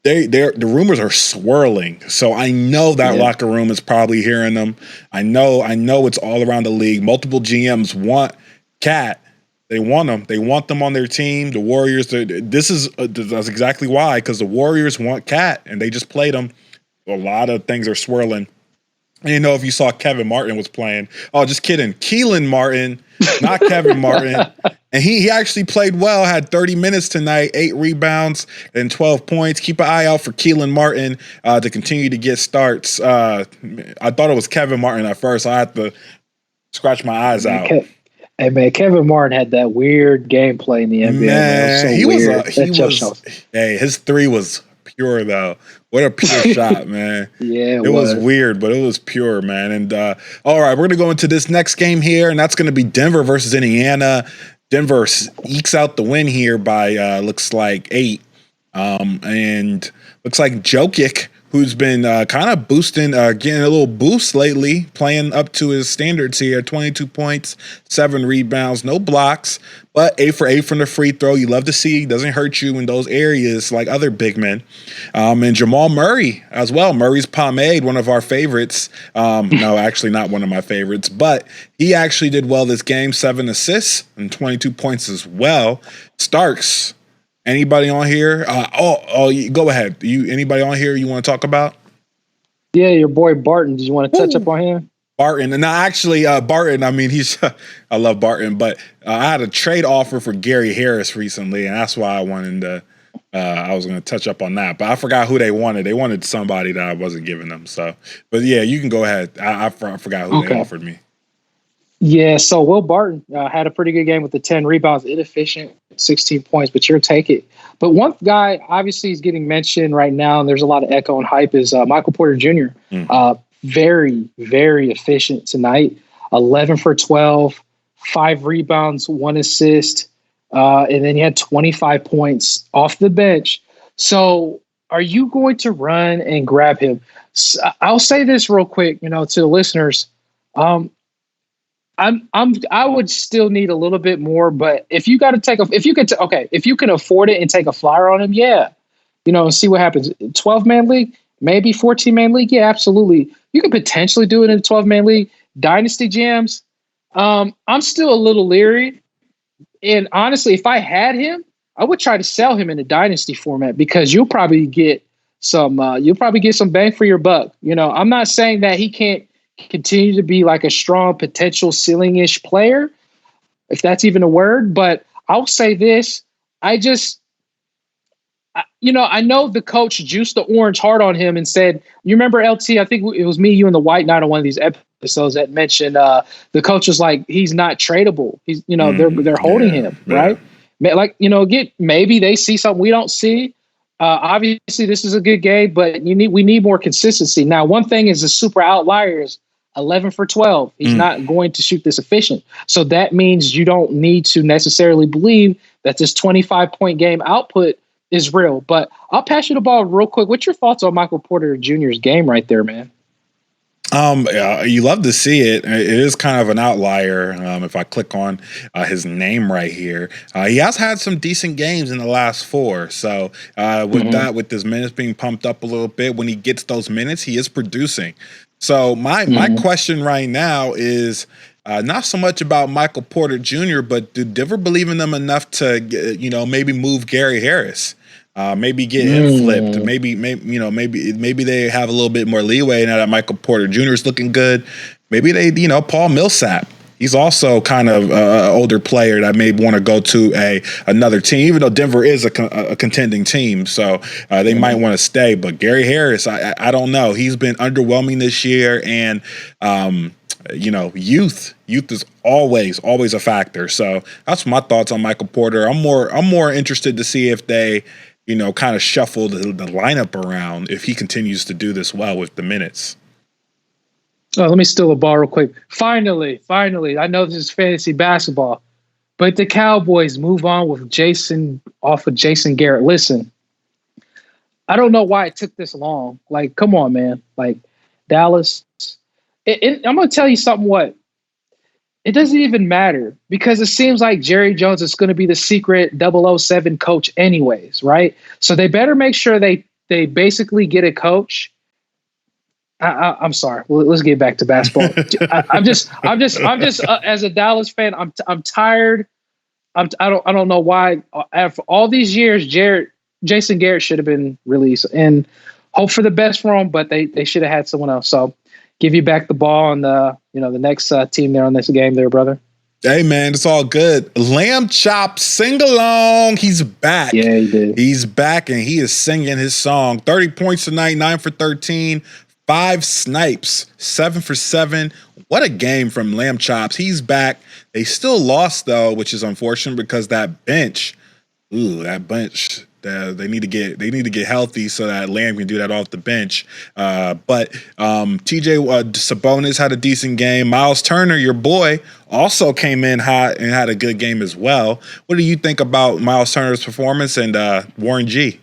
The rumors are swirling, so I know that locker room is probably hearing them. I know it's all around the league. Multiple GMs want Cat. They want them. They want them on their team. The Warriors. That's exactly why, because the Warriors want Cat, and they just played them. A lot of things are swirling. I didn't know if you saw Kevin Martin was playing. Oh, just kidding. Keelan Martin, not Kevin Martin. And he actually played well, had 30 minutes tonight, 8 rebounds and 12 points. Keep an eye out for Keelan Martin to continue to get starts. I thought it was Kevin Martin at first. I had to scratch my eyes out. Hey, man, Kevin Martin had that weird gameplay in the NBA. Man, his three was pure, though. What a pure shot, man. Yeah, it was weird, but it was pure, man. And all right, we're going to go into this next game here, and that's going to be Denver versus Indiana. Denver ekes out the win here by looks like 8. And looks like Jokic, who's been kind of boosting, getting a little boost lately, playing up to his standards here. 22 points, 7 rebounds, no blocks, but 8 for 8 from the free throw. You love to see. Doesn't hurt you in those areas like other big men. And Jamal Murray as well. Murray's pomade, one of our favorites. No, actually not one of my favorites, but he actually did well this game. 7 assists and 22 points as well. Starks. Anybody on here? Go ahead. Anybody on here you want to talk about? Yeah, your boy Barton. Did you want to touch up on him? Barton. And actually, Barton, I mean, I love Barton, but I had a trade offer for Gary Harris recently, and that's why I wanted to, I was going to touch up on that, but I forgot who they wanted. They wanted somebody that I wasn't giving them. So, but yeah, you can go ahead. I forgot who they offered me. Yeah, so Will Barton had a pretty good game with the 10 rebounds, inefficient, 16 points, but you'll take it. But one guy obviously is getting mentioned right now, and there's a lot of echo and hype, is Michael Porter Jr. Very, very efficient tonight. 11 for 12, 5 rebounds, 1 assist, and then he had 25 points off the bench. So are you going to run and grab him? I'll say this real quick, to the listeners. I would still need a little bit more, but if you got to if you can afford it and take a flyer on him, and see what happens. 12-man league, maybe 14-man league. Yeah, absolutely. You could potentially do it in a 12-man league. Dynasty jams. I'm still a little leery. And honestly, if I had him, I would try to sell him in a dynasty format because you'll probably get some bang for your buck. I'm not saying that he can't continue to be like a strong potential ceiling-ish player, if that's even a word. But I'll say this. I know the coach juiced the orange hard on him and said, you remember LT, I think it was me, you, and the White Knight on one of these episodes that mentioned the coach was like, he's not tradable. He's, they're holding him, right? Like, again, maybe they see something we don't see. Obviously, this is a good game, but we need more consistency. Now, one thing is the super outliers. 11 for 12. He's not going to shoot this efficient. So that means you don't need to necessarily believe that this 25-point game output is real. But I'll pass you the ball real quick. What's your thoughts on Michael Porter Jr.'s game right there, man? You love to see it. It is kind of an outlier. If I click on his name right here, he has had some decent games in the last 4. So with his minutes being pumped up a little bit, when he gets those minutes, he is producing. So my question right now is not so much about Michael Porter Jr., but do Denver believe in them enough to maybe move Gary Harris? Maybe get him flipped. Maybe they have a little bit more leeway now that Michael Porter Jr. is looking good. Maybe they, Paul Millsap. He's also kind of an older player that may want to go to another team, even though Denver is a contending team. So they might want to stay. But Gary Harris, I don't know. He's been underwhelming this year, and youth is always a factor. So that's my thoughts on Michael Porter. I'm more interested to see if they kind of shuffle the lineup around if he continues to do this well with the minutes. Oh, let me steal a ball real quick. Finally, I know this is fantasy basketball, but the Cowboys move on with Jason Garrett. Listen, I don't know why it took this long. Like, come on, man. Like, Dallas. I'm going to tell you something. It doesn't even matter because it seems like Jerry Jones is going to be the secret 007 coach anyways, right? So they better make sure they basically get a coach. I'm sorry. Let's get back to basketball. I'm just as a Dallas fan, I'm tired. I don't know why. After all these years, Jason Garrett should have been released, and hope for the best for him. But they should have had someone else. So give you back the ball on the next team there on this game there, brother. Hey man, it's all good. Lamb Chop sing along. He's back. Yeah, he did. He's back and he is singing his song. 30 points tonight, 9 for 13. 5 snipes, 7 for 7. What a game from Lamb Chops. He's back. They still lost though, which is unfortunate because that bench, they need to get healthy so that Lamb can do that off the bench. But TJ Sabonis had a decent game. Miles Turner, your boy, also came in hot and had a good game as well. What do you think about Miles Turner's performance and Warren G?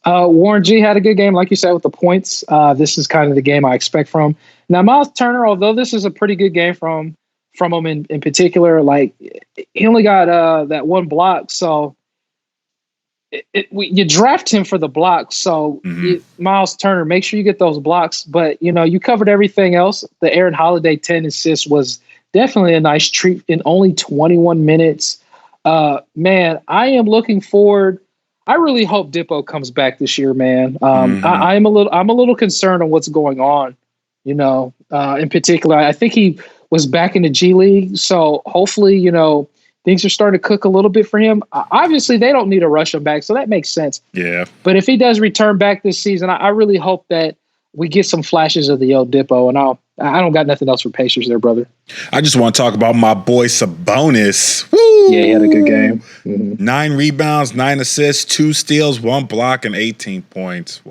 Warren G had a good game, like you said, with the points. This is kind of the game I expect from him. Now, Miles Turner, although this is a pretty good game from him in particular, like he only got that one block. So you draft him for the blocks. So Miles Turner, make sure you get those blocks. But, you covered everything else. The Aaron Holiday 10 assists was definitely a nice treat in only 21 minutes. Man, I am looking forward. I really hope Dippo comes back this year, man. I'm a little concerned on what's going on. In particular, I think he was back in the G League, so hopefully, things are starting to cook a little bit for him. Obviously, they don't need to rush him back, so that makes sense. Yeah. But if he does return back this season, I really hope that we get some flashes of the old Dippo, and I don't got nothing else for Pacers there, brother. I just want to talk about my boy Sabonis. Woo! Yeah, he had a good game. Mm-hmm. 9 rebounds, 9 assists, 2 steals, 1 block, and 18 points.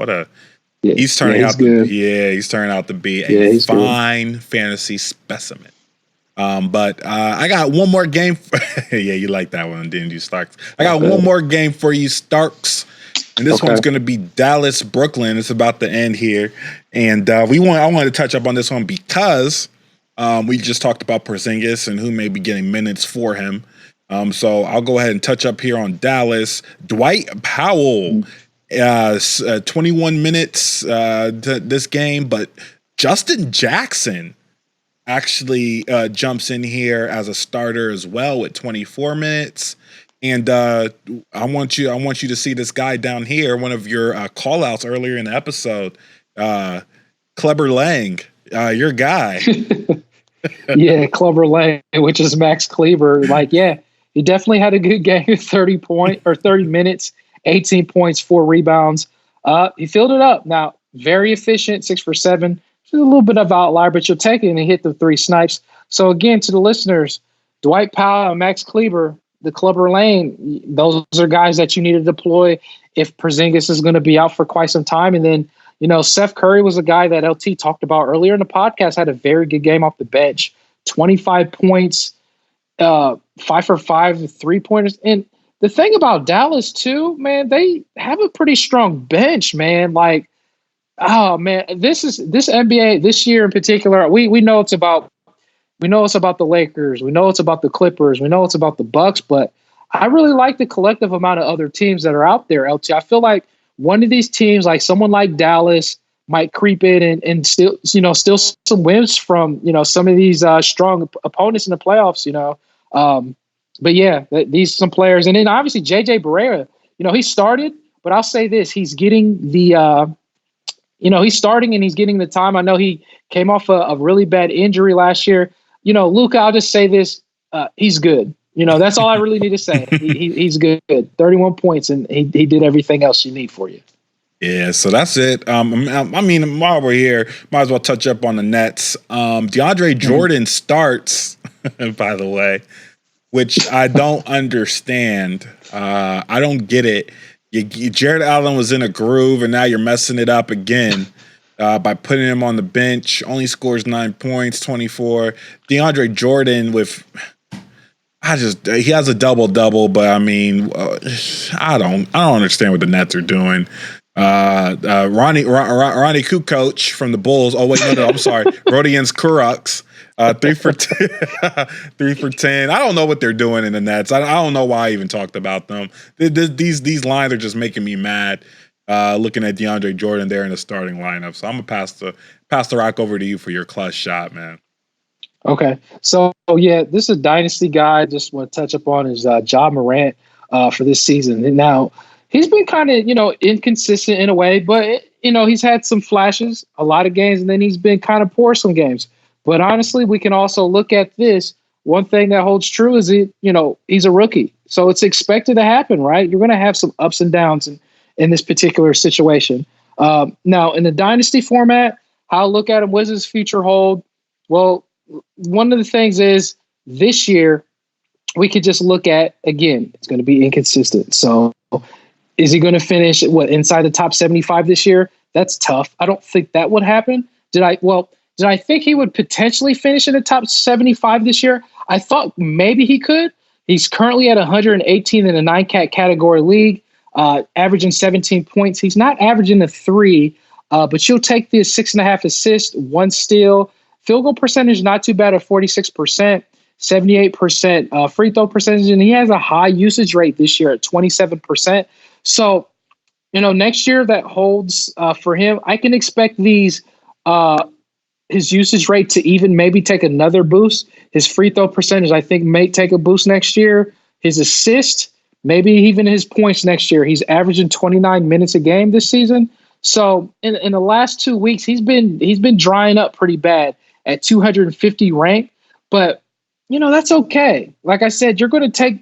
He's turning out to be a fine fantasy specimen. But I got one more game. Yeah, you like that one, didn't you, Starks? I got one more game for you, Starks. And this one's going to be Dallas, Brooklyn. It's about to end here. And I wanted to touch up on this one because we just talked about Porzingis and who may be getting minutes for him. So I'll go ahead and touch up here on Dallas. Dwight Powell, 21 minutes this game, but Justin Jackson actually jumps in here as a starter as well with 24 minutes. And I want you to see this guy down here, one of your call outs earlier in the episode, Kleber Lang, your guy. Yeah, Kleber Lang, which is Max Kleber. He definitely had a good game, 30 minutes, 18 points, 4 rebounds. He filled it up. Now, very efficient, 6 for 7. Just a little bit of outlier, but you'll take it and hit the 3 snipes. So again, to the listeners, Dwight Powell and Max Kleber, the Kleber Lane, those are guys that you need to deploy if Porzingis is going to be out for quite some time. And then, Seth Curry was a guy that LT talked about earlier in the podcast, had a very good game off the bench, 25 points, 5 for 5, 3-pointers. And the thing about Dallas too, man, they have a pretty strong bench, man. Oh man, this NBA this year in particular, we know it's about the Lakers, we know it's about the Clippers, we know it's about the Bucks, but I really like the collective amount of other teams that are out there, LT. I feel like one of these teams, like someone like Dallas, might creep in and still some wins from, some of these strong opponents in the playoffs, But yeah, these some players. And then obviously JJ Barea, he started, but I'll say this, he's getting the he's starting and he's getting the time. I know he came off a really bad injury last year. Luka, I'll just say this, he's good. That's all I really need to say. He's good. 31 points, and he did everything else you need for you. Yeah, so that's it. While we're here, might as well touch up on the Nets. DeAndre Jordan starts, by the way, which I don't understand. I don't get it. Jared Allen was in a groove, and now you're messing it up again by putting him on the bench. Only scores 9 points, 24. DeAndre Jordan he has a double-double, but I mean, I don't understand what the Nets are doing. Ronnie Kukoc from the Bulls. Oh wait, no, I'm sorry. Rodions Kurucs, 3 for 10. 3 for 10. I don't know what they're doing in the Nets. I don't know why I even talked about them. These lines are just making me mad. Looking at DeAndre Jordan there in the starting lineup. So I'm gonna pass the rock over to you for your clutch shot, man. Okay. So, yeah, this is a dynasty guy. I just want to touch upon is Ja Morant for this season. And now he's been kind of, inconsistent in a way, but, he's had some flashes, a lot of games, and then he's been kind of poor some games. But honestly, we can also look at this. One thing that holds true is he's a rookie. So it's expected to happen, right? You're going to have some ups and downs in this particular situation. Now, in the dynasty format, how I look at him, what does his future hold? Well, one of the things is this year we could just look at, again, it's going to be inconsistent. So is he going to finish inside the top 75 this year? That's tough. I don't think that would happen. Did I think he would potentially finish in the top 75 this year? I thought maybe he could. He's currently at 118 in the 9-cat category league, averaging 17 points. He's not averaging the 3, but you'll take the 6.5 assists, 1 steal. Field goal percentage, not too bad at 46%, 78% free throw percentage, and he has a high usage rate this year at 27%. So, next year that holds for him. I can expect his usage rate to even maybe take another boost. His free throw percentage, I think, may take a boost next year. His assist, maybe even his points next year. He's averaging 29 minutes a game this season. So in the last 2 weeks, he's been drying up pretty bad at 250 rank, but that's okay. Like I said, you're going to take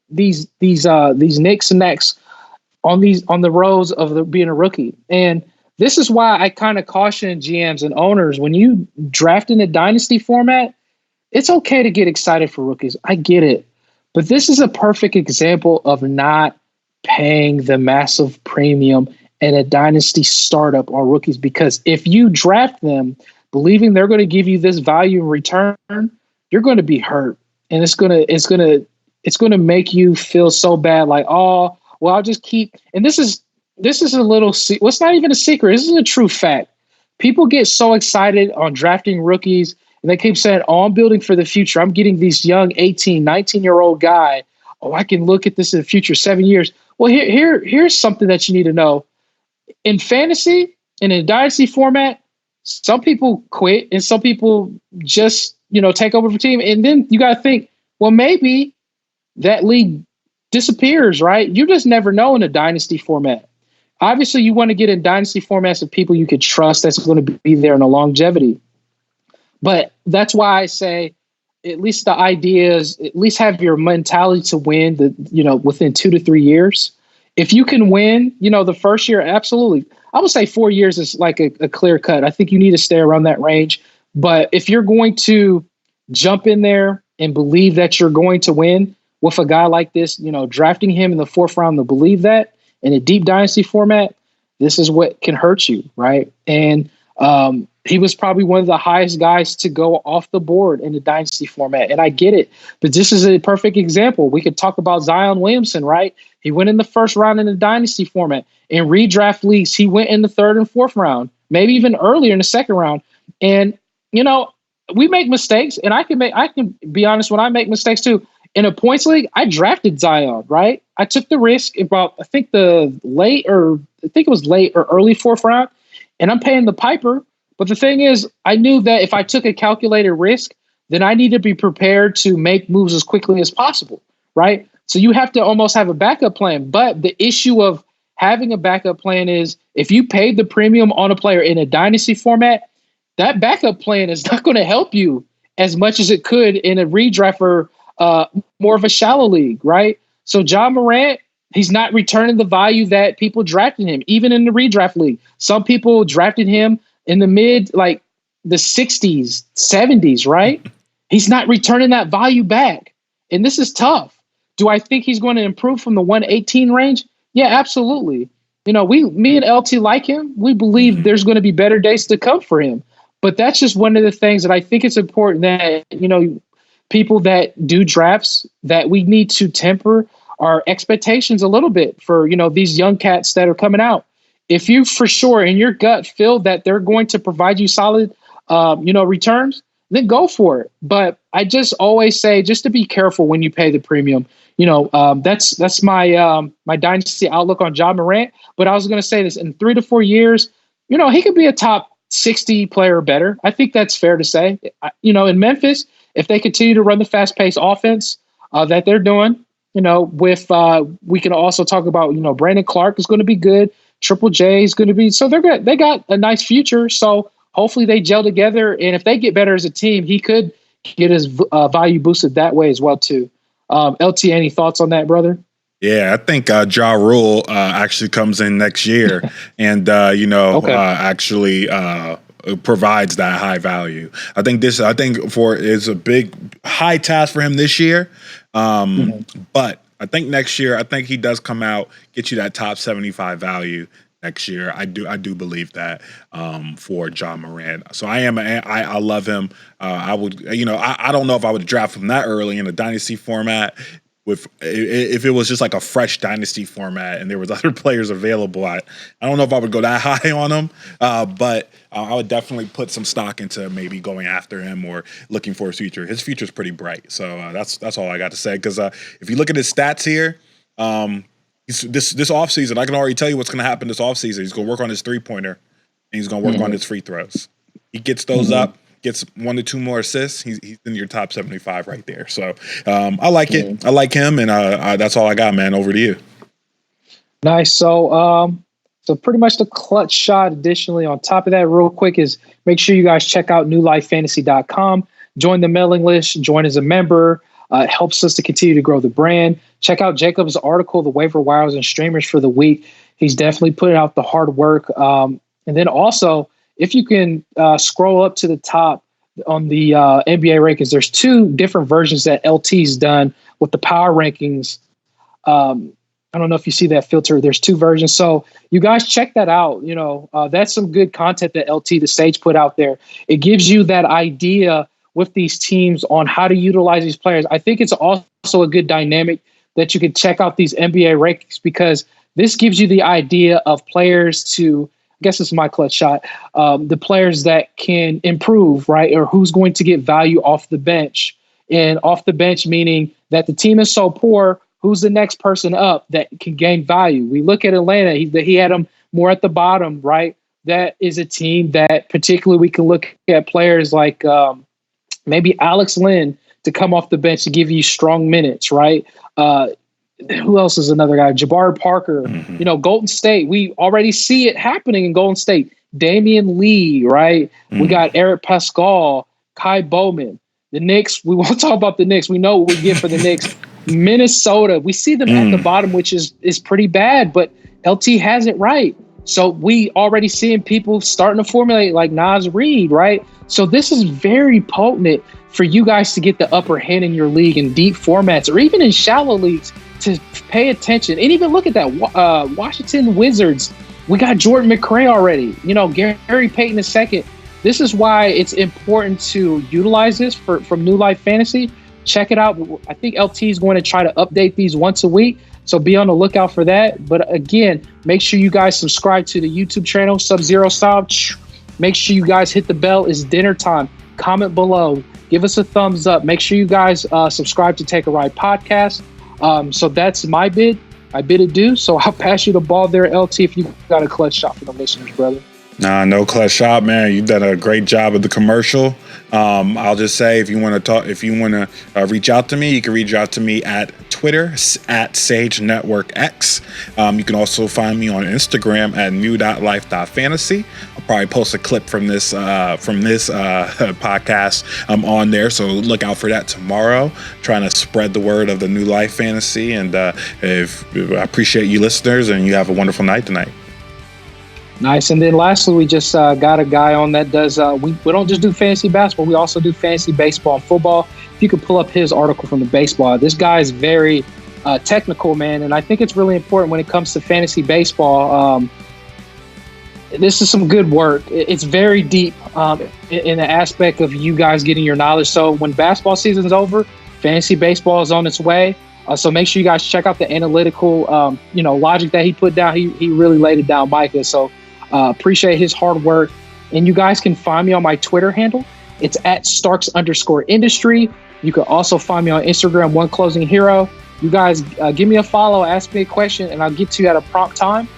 these nicks and necks on the rows of being a rookie, and this is why I kind of caution GMs and owners when you draft in a dynasty format. It's okay to get excited for rookies. I get it, but this is a perfect example of not paying the massive premium in a dynasty startup on rookies, because if you draft them believing they're going to give you this value in return, you're going to be hurt, and it's going to make you feel so bad. Like, oh, well, I'll just keep. And this is a little. Well, it's not even a secret. This is a true fact. People get so excited on drafting rookies, and they keep saying, "Oh, I'm building for the future. I'm getting these young 18, 19-year-old guy. Oh, I can look at this in the future 7 years." Well, here's something that you need to know. In fantasy, in a dynasty format, some people quit and some people just, take over for team. And then you got to think, well, maybe that league disappears, right? You just never know in a dynasty format. Obviously, you want to get in dynasty formats of people you could trust that's going to be there in a longevity. But that's why I say, at least the idea is at least have your mentality to win within 2 to 3 years. If you can win, the first year, absolutely. I would say 4 years is like a clear cut. I think you need to stay around that range. But if you're going to jump in there and believe that you're going to win with a guy like this, drafting him in the 4th round to believe that in a deep dynasty format, this is what can hurt you, right? And he was probably one of the highest guys to go off the board in the dynasty format. And I get it, but this is a perfect example. We could talk about Zion Williamson, right? He went in the 1st round in the dynasty format. In redraft leagues, he went in the 3rd and 4th round, maybe even earlier in the 2nd round. And, we make mistakes, and I can be honest, when I make mistakes too. In a points league, I drafted Zion, right? I took the risk about, I think it was late or early 4th round, and I'm paying the piper. But the thing is, I knew that if I took a calculated risk, then I need to be prepared to make moves as quickly as possible, right? So you have to almost have a backup plan. But the issue of having a backup plan is if you paid the premium on a player in a dynasty format, that backup plan is not going to help you as much as it could in a redraft or more of a shallow league, right? So Ja Morant, he's not returning the value that people drafted him, even in the redraft league. Some people drafted him in the mid, like the 60s, 70s, right? He's not returning that value back. And this is tough. Do I think he's going to improve from the 118 range? Yeah, absolutely. Me and LT like him. We believe there's going to be better days to come for him. But that's just one of the things that I think it's important that, people that do drafts, that we need to temper our expectations a little bit for, these young cats that are coming out. If you for sure in your gut feel that they're going to provide you solid, returns, then go for it. But I just always say just to be careful when you pay the premium. That's my my dynasty outlook on Ja Morant. But I was going to say this in 3 to 4 years, he could be a top 60 player or better. I think that's fair to say. In Memphis, if they continue to run the fast-paced offense that they're doing, with we can also talk about, Brandon Clark is going to be good. Triple J is going to be, so they're good. They got a nice future. So hopefully they gel together. And if they get better as a team, he could get his value boosted that way as well too. LT, any thoughts on that, brother? Yeah, I think Ja Rule actually comes in next year and, actually provides that high value. I think it's a big high task for him this year. But I think next year, he does come out, get you that top 75 value next year. I do believe that for Ja Morant. So I love him. I would, I don't know if I would draft him that early in a dynasty format. If it was just like a fresh dynasty format and there was other players available, I don't know if I would go that high on him, but I would definitely put some stock into maybe going after him or looking for his future. His future is pretty bright, so that's all I got to say. Because if you look at his stats here, this offseason, I can already tell you what's going to happen this offseason. He's going to work on his 3-pointer and he's going to work on his free throws. He gets those up. Gets 1 to 2 more assists, he's in your top 75 right there. So I like it. I like him, and that's all I got, man. Over to you. Nice. So pretty much the clutch shot. Additionally, on top of that, real quick, is make sure you guys check out newlifefantasy.com. Join the mailing list. Join as a member. It helps us to continue to grow the brand. Check out Jacob's article, the waiver wires and streamers for the week. He's definitely putting out the hard work. And then also, if you can scroll up to the top on the NBA rankings, there's 2 different versions that LT's done with the power rankings. I don't know if you see that filter. There's 2 versions. So you guys check that out. That's some good content that LT, the Sage, put out there. It gives you that idea with these teams on how to utilize these players. I think it's also a good dynamic that you can check out these NBA rankings, because this gives you the idea of players to, I guess it's my clutch shot, the players that can improve, right? Or who's going to get value off the bench. And off the bench, meaning that the team is so poor, who's the next person up that can gain value? We look at Atlanta, he had them more at the bottom, right? That is a team that particularly we can look at players like maybe Alex Lynn to come off the bench to give you strong minutes, right? Who else is another guy? Jabari Parker, Golden State. We already see it happening in Golden State. Damian Lee, right? We got Eric Pascal, Kai Bowman. The Knicks, we won't talk about the Knicks. We know what we get for the Knicks. Minnesota, we see them at the bottom, which is pretty bad, but LT has it right. So we already seeing people starting to formulate like Nas Reed, right? So this is very potent for you guys to get the upper hand in your league in deep formats or even in shallow leagues to pay attention. And even look at that Washington Wizards. We got Jordan McRae already, Gary Payton II. This is why it's important to utilize this from New Life Fantasy. Check it out. I think LT is going to try to update these once a week. So be on the lookout for that. But again, make sure you guys subscribe to the YouTube channel, Sub-Zero Style. Make sure you guys hit the bell. It's dinner time. Comment below. Give us a thumbs up. Make sure you guys subscribe to Take a Ride podcast. So that's my bid adieu. So I'll pass you the ball there, LT, if you got a clutch shot for the listeners, brother. Nah, no clutch shot, man. You've done a great job of the commercial. I'll just say, if you want to reach out to me, you can reach out to me at Twitter at Sage Network X. You can also find me on Instagram at new.life.fantasy. I'll probably post a clip from this podcast on there, so look out for that tomorrow. Trying to spread the word of the New Life Fantasy, and I appreciate you listeners, and you have a wonderful night tonight. Nice. And then lastly, we just got a guy on that does, we don't just do fantasy basketball, we also do fantasy baseball and football. If you could pull up his article from the baseball, this guy is very technical, man. And I think it's really important when it comes to fantasy baseball. This is some good work. It's very deep in the aspect of you guys getting your knowledge. So when basketball season is over, fantasy baseball is on its way. So make sure you guys check out the analytical, logic that he put down. He really laid it down, Micah. So appreciate his hard work. And you guys can find me on my Twitter handle. It's at Starks_industry. You can also find me on Instagram, One Closing Hero. You guys give me a follow, ask me a question, and I'll get to you at a prompt time.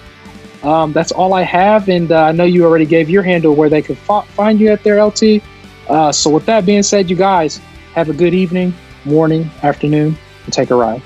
That's all I have. And I know you already gave your handle where they can find you at there, LT. So with that being said, you guys have a good evening, morning, afternoon, and take a ride.